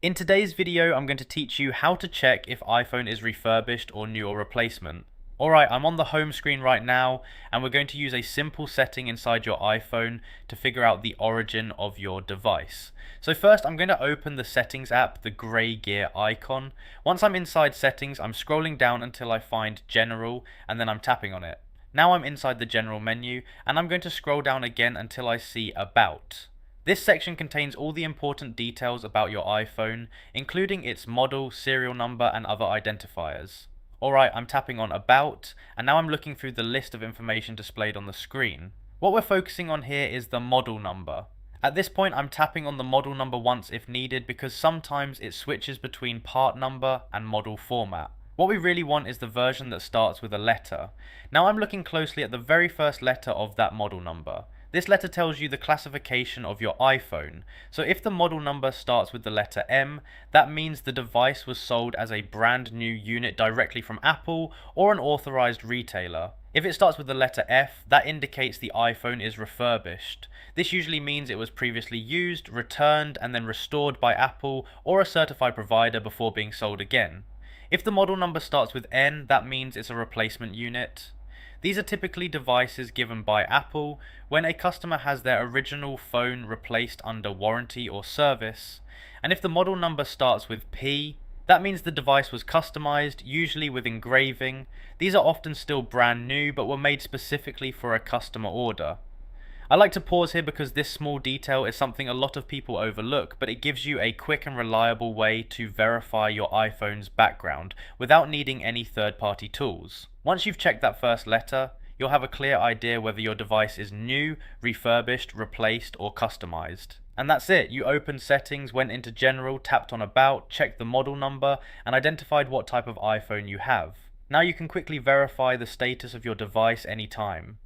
In today's video, I'm going to teach you how to check if iPhone is refurbished or new or replacement. Alright, I'm on the home screen right now, and we're going to use a simple setting inside your iPhone to figure out the origin of your device. So first, I'm going to open the settings app, the grey gear icon. Once I'm inside settings, I'm scrolling down until I find general, and then I'm tapping on it. Now I'm inside the general menu, and I'm going to scroll down again until I see about. This section contains all the important details about your iPhone, including its model, serial number, and other identifiers. Alright, I'm tapping on About, and now I'm looking through the list of information displayed on the screen. What we're focusing on here is the model number. At this point, I'm tapping on the model number once if needed because sometimes it switches between part number and model format. What we really want is the version that starts with a letter. Now I'm looking closely at the very first letter of that model number. This letter tells you the classification of your iPhone. So if the model number starts with the letter M, that means the device was sold as a brand new unit directly from Apple or an authorized retailer. If it starts with the letter F, that indicates the iPhone is refurbished. This usually means it was previously used, returned, and then restored by Apple or a certified provider before being sold again. If the model number starts with N, that means it's a replacement unit. These are typically devices given by Apple when a customer has their original phone replaced under warranty or service. And if the model number starts with P, that means the device was customized, usually with engraving. These are often still brand new but were made specifically for a customer order. I like to pause here because this small detail is something a lot of people overlook, but it gives you a quick and reliable way to verify your iPhone's background without needing any third-party tools. Once you've checked that first letter, you'll have a clear idea whether your device is new, refurbished, replaced, or customized. And that's it. You opened settings, went into general, tapped on about, checked the model number, and identified what type of iPhone you have. Now you can quickly verify the status of your device anytime.